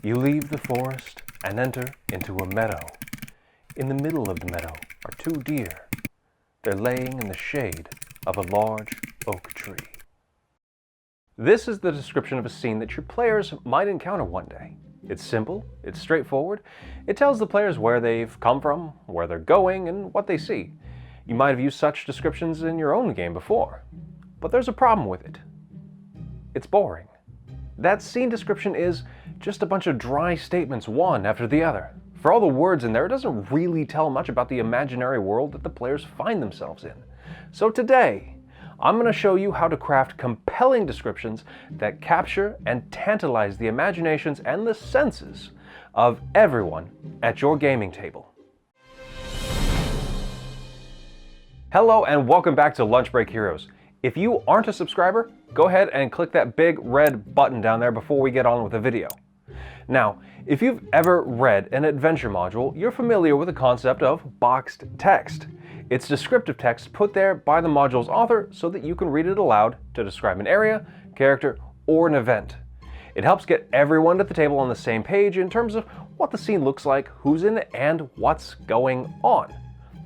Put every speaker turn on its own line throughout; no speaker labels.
You leave the forest and enter into a meadow. In the middle of the meadow are two deer. They're laying in the shade of a large oak tree. This is the description of a scene that your players might encounter one day. It's simple, it's straightforward, it tells the players where they've come from, where they're going, and what they see. You might have used such descriptions in your own game before, but there's a problem with it. It's boring. That scene description is just a bunch of dry statements, one after the other. For all the words in there, it doesn't really tell much about the imaginary world that the players find themselves in. So today, I'm going to show you how to craft compelling descriptions that capture and tantalize the imaginations and the senses of everyone at your gaming table. Hello and welcome back to Lunch Break Heroes. If you aren't a subscriber, go ahead and click that big red button down there before we get on with the video. Now, if you've ever read an adventure module, you're familiar with the concept of boxed text. It's descriptive text put there by the module's author so that you can read it aloud to describe an area, character, or an event. It helps get everyone at the table on the same page in terms of what the scene looks like, who's in it, and what's going on.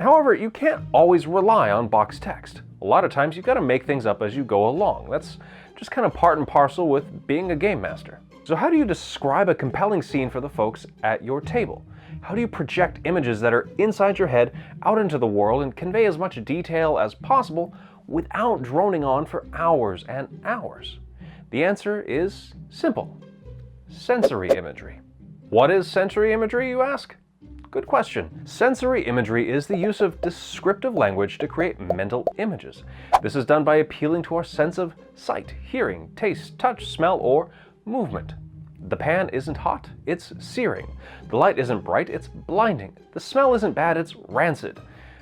However, you can't always rely on boxed text. A lot of times you've got to make things up as you go along. That's just kind of part and parcel with being a game master. So how do you describe a compelling scene for the folks at your table? How do you project images that are inside your head out into the world and convey as much detail as possible without droning on for hours and hours? The answer is simple: sensory imagery. What is sensory imagery, you ask? Good question. Sensory imagery is the use of descriptive language to create mental images. This is done by appealing to our sense of sight, hearing, taste, touch, smell, or movement. The pan isn't hot, it's searing. The light isn't bright, it's blinding. The smell isn't bad, it's rancid.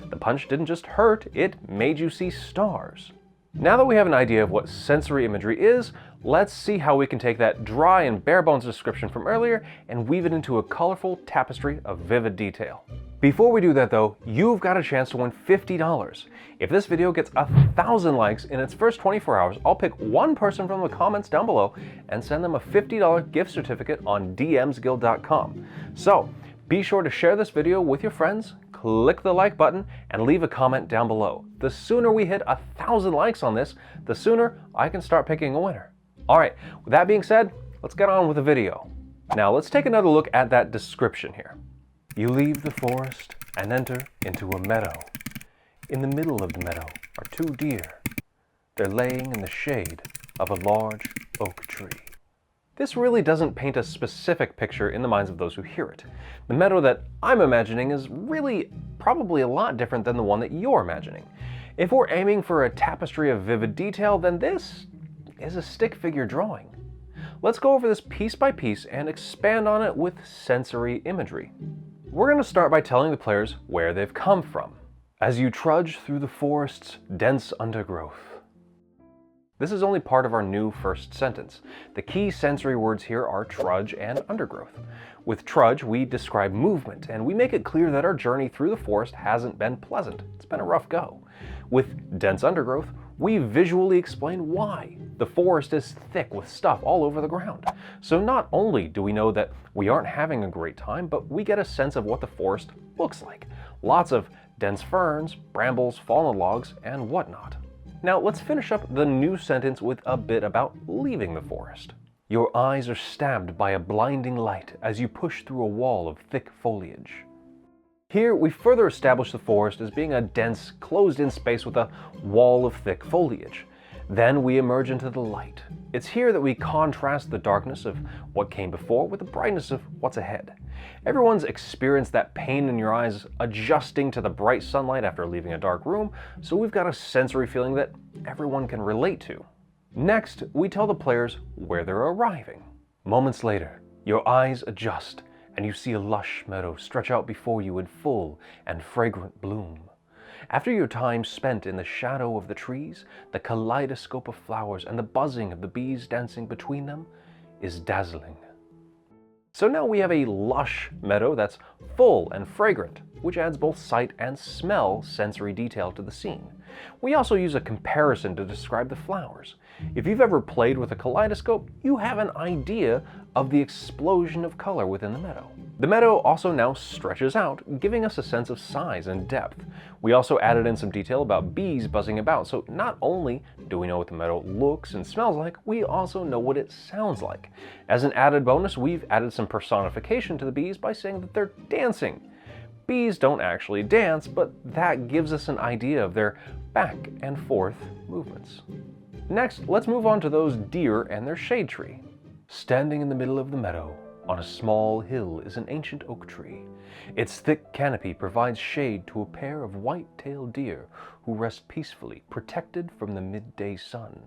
The punch didn't just hurt, it made you see stars. Now that we have an idea of what sensory imagery is, let's see how we can take that dry and bare-bones description from earlier and weave it into a colorful tapestry of vivid detail. Before we do that though, you've got a chance to win $50. If this video gets 1,000 likes in its first 24 hours, I'll pick one person from the comments down below and send them a $50 gift certificate on dmsguild.com. So be sure to share this video with your friends, click the like button, and leave a comment down below. The sooner we hit 1,000 likes on this, the sooner I can start picking a winner. Alright, with that being said, let's get on with the video. Now let's take another look at that description here. You leave the forest and enter into a meadow. In the middle of the meadow are two deer. They're laying in the shade of a large oak tree. This really doesn't paint a specific picture in the minds of those who hear it. The meadow that I'm imagining is really probably a lot different than the one that you're imagining. If we're aiming for a tapestry of vivid detail, then this is a stick figure drawing. Let's go over this piece by piece and expand on it with sensory imagery. We're going to start by telling the players where they've come from. As you trudge through the forest's dense undergrowth. This is only part of our new first sentence. The key sensory words here are trudge and undergrowth. With trudge, we describe movement, and we make it clear that our journey through the forest hasn't been pleasant. It's been a rough go. With dense undergrowth, we visually explain why. The forest is thick with stuff all over the ground. So not only do we know that we aren't having a great time, but we get a sense of what the forest looks like. Lots of dense ferns, brambles, fallen logs, and whatnot. Now let's finish up the new sentence with a bit about leaving the forest. Your eyes are stabbed by a blinding light as you push through a wall of thick foliage. Here we further establish the forest as being a dense, closed-in space with a wall of thick foliage. Then we emerge into the light. It's here that we contrast the darkness of what came before with the brightness of what's ahead. Everyone's experienced that pain in your eyes adjusting to the bright sunlight after leaving a dark room, so we've got a sensory feeling that everyone can relate to. Next, we tell the players where they're arriving. Moments later, your eyes adjust and you see a lush meadow stretch out before you in full and fragrant bloom. After your time spent in the shadow of the trees, the kaleidoscope of flowers and the buzzing of the bees dancing between them is dazzling. So now we have a lush meadow that's full and fragrant, which adds both sight and smell sensory detail to the scene. We also use a comparison to describe the flowers. If you've ever played with a kaleidoscope, you have an idea of the explosion of color within the meadow. The meadow also now stretches out, giving us a sense of size and depth. We also added in some detail about bees buzzing about, so not only do we know what the meadow looks and smells like, we also know what it sounds like. As an added bonus, we've added some personification to the bees by saying that they're dancing. Bees don't actually dance, but that gives us an idea of their back and forth movements. Next, let's move on to those deer and their shade tree. Standing in the middle of the meadow, on a small hill, is an ancient oak tree. Its thick canopy provides shade to a pair of white-tailed deer who rest peacefully, protected from the midday sun.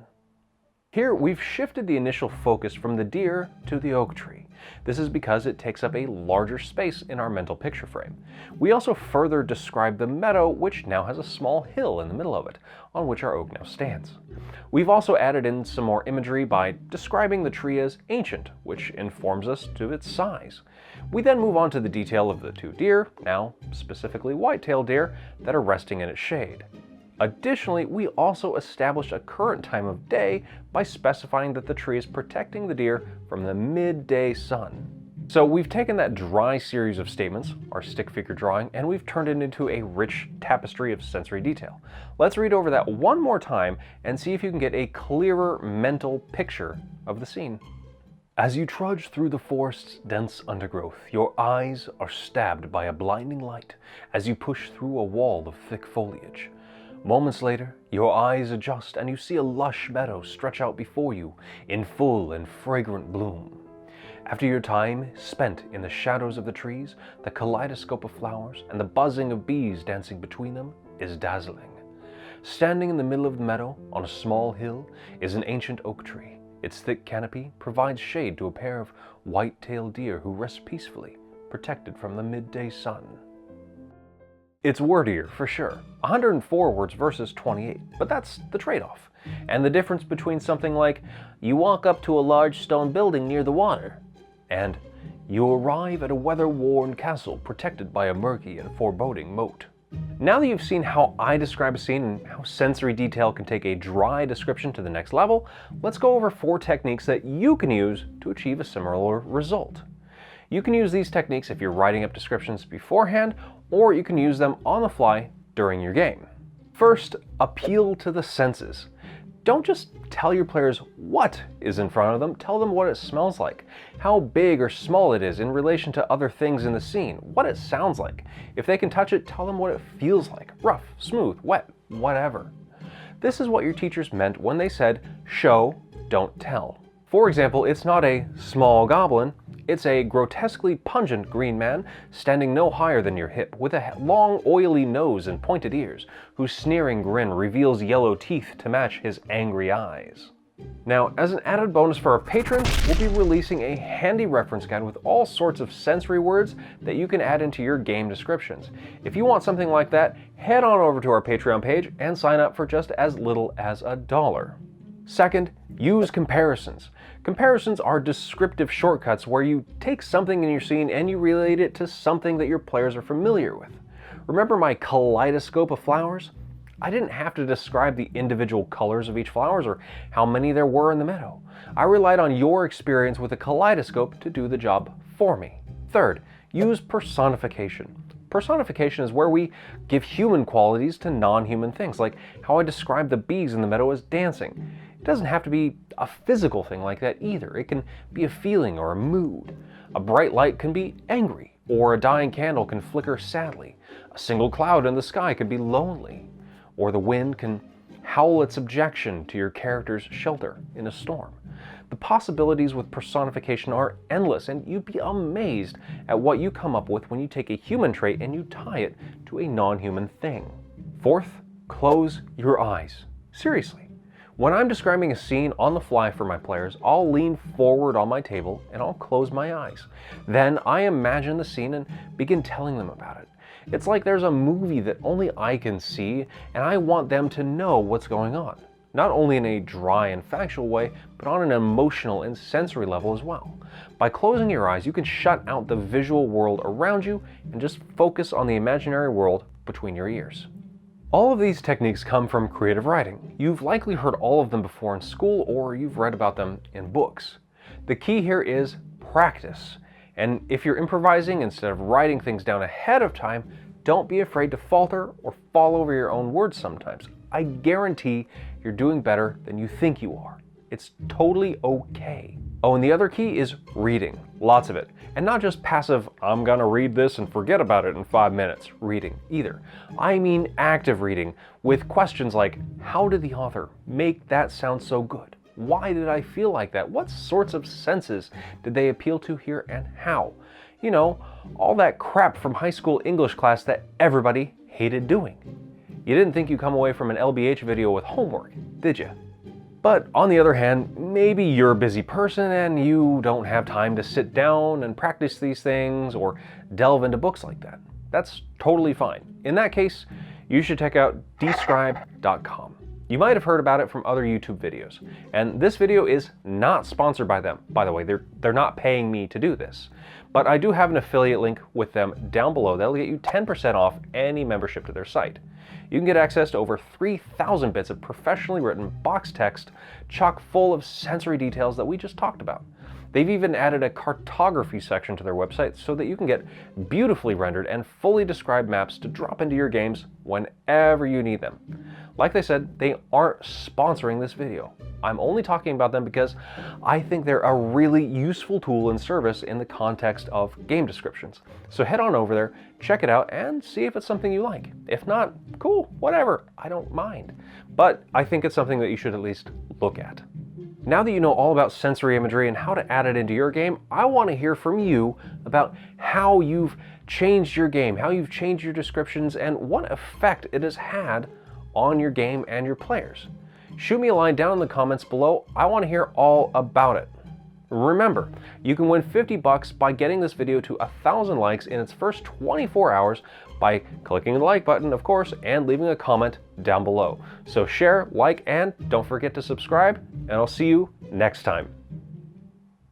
Here, we've shifted the initial focus from the deer to the oak tree. This is because it takes up a larger space in our mental picture frame. We also further describe the meadow, which now has a small hill in the middle of it, on which our oak now stands. We've also added in some more imagery by describing the tree as ancient, which informs us to its size. We then move on to the detail of the two deer, now specifically white-tailed deer, that are resting in its shade. Additionally, we also established a current time of day by specifying that the tree is protecting the deer from the midday sun. So we've taken that dry series of statements, our stick figure drawing, and we've turned it into a rich tapestry of sensory detail. Let's read over that one more time and see if you can get a clearer mental picture of the scene. As you trudge through the forest's dense undergrowth, your eyes are stabbed by a blinding light as you push through a wall of thick foliage. Moments later, your eyes adjust and you see a lush meadow stretch out before you in full and fragrant bloom. After your time spent in the shadows of the trees, the kaleidoscope of flowers and the buzzing of bees dancing between them is dazzling. Standing in the middle of the meadow on a small hill is an ancient oak tree. Its thick canopy provides shade to a pair of white-tailed deer who rest peacefully, protected from the midday sun. It's wordier, for sure. 104 words versus 28, but that's the trade-off. And the difference between something like, you walk up to a large stone building near the water, and you arrive at a weather-worn castle protected by a murky and foreboding moat. Now that you've seen how I describe a scene and how sensory detail can take a dry description to the next level, let's go over 4 techniques that you can use to achieve a similar result. You can use these techniques if you're writing up descriptions beforehand, or you can use them on the fly during your game. First, appeal to the senses. Don't just tell your players what is in front of them, tell them what it smells like, how big or small it is in relation to other things in the scene, what it sounds like. If they can touch it, tell them what it feels like, rough, smooth, wet, whatever. This is what your teachers meant when they said, show, don't tell. For example, it's not a small goblin, it's a grotesquely pungent green man standing no higher than your hip, with a long oily nose and pointed ears, whose sneering grin reveals yellow teeth to match his angry eyes. Now, as an added bonus for our patrons, we'll be releasing a handy reference guide with all sorts of sensory words that you can add into your game descriptions. If you want something like that, head on over to our Patreon page and sign up for just as little as $1. Second, use comparisons. Comparisons are descriptive shortcuts where you take something in your scene and you relate it to something that your players are familiar with. Remember my kaleidoscope of flowers? I didn't have to describe the individual colors of each flower or how many there were in the meadow. I relied on your experience with a kaleidoscope to do the job for me. Third, use personification. Personification is where we give human qualities to non-human things, like how I described the bees in the meadow as dancing. It doesn't have to be a physical thing like that either. It can be a feeling or a mood. A bright light can be angry, or a dying candle can flicker sadly. A single cloud in the sky could be lonely, or the wind can howl its objection to your character's shelter in a storm. The possibilities with personification are endless, and you'd be amazed at what you come up with when you take a human trait and you tie it to a non-human thing. Fourth, close your eyes. Seriously. When I'm describing a scene on the fly for my players, I'll lean forward on my table and I'll close my eyes. Then I imagine the scene and begin telling them about it. It's like there's a movie that only I can see, and I want them to know what's going on. Not only in a dry and factual way, but on an emotional and sensory level as well. By closing your eyes, you can shut out the visual world around you and just focus on the imaginary world between your ears. All of these techniques come from creative writing. You've likely heard all of them before in school, or you've read about them in books. The key here is practice. And if you're improvising instead of writing things down ahead of time, don't be afraid to falter or fall over your own words sometimes. I guarantee you're doing better than you think you are. It's totally okay. Oh, and the other key is reading. Lots of it. And not just passive, I'm gonna read this and forget about it in 5 minutes reading either. I mean active reading with questions like, how did the author make that sound so good? Why did I feel like that? What sorts of senses did they appeal to here and how? You know, all that crap from high school English class that everybody hated doing. You didn't think you'd come away from an LBH video with homework, did you? But on the other hand, maybe you're a busy person and you don't have time to sit down and practice these things or delve into books like that. That's totally fine. In that case, you should check out describe.com. You might have heard about it from other YouTube videos. And this video is not sponsored by them. By the way, they're not paying me to do this. But I do have an affiliate link with them down below that'll get you 10% off any membership to their site. You can get access to over 3,000 bits of professionally written box text chock full of sensory details that we just talked about. They've even added a cartography section to their website so that you can get beautifully rendered and fully described maps to drop into your games whenever you need them. Like I said, they aren't sponsoring this video. I'm only talking about them because I think they're a really useful tool and service in the context of game descriptions. So head on over there, check it out, and see if it's something you like. If not, cool, whatever, I don't mind. But I think it's something that you should at least look at. Now that you know all about sensory imagery and how to add it into your game, I want to hear from you about how you've changed your game, how you've changed your descriptions, and what effect it has had on your game and your players. Shoot me a line down in the comments below. I want to hear all about it. Remember, you can win $50 by getting this video to 1,000 likes in its first 24 hours by clicking the like button, of course, and leaving a comment down below. So share, like, and don't forget to subscribe, and I'll see you next time.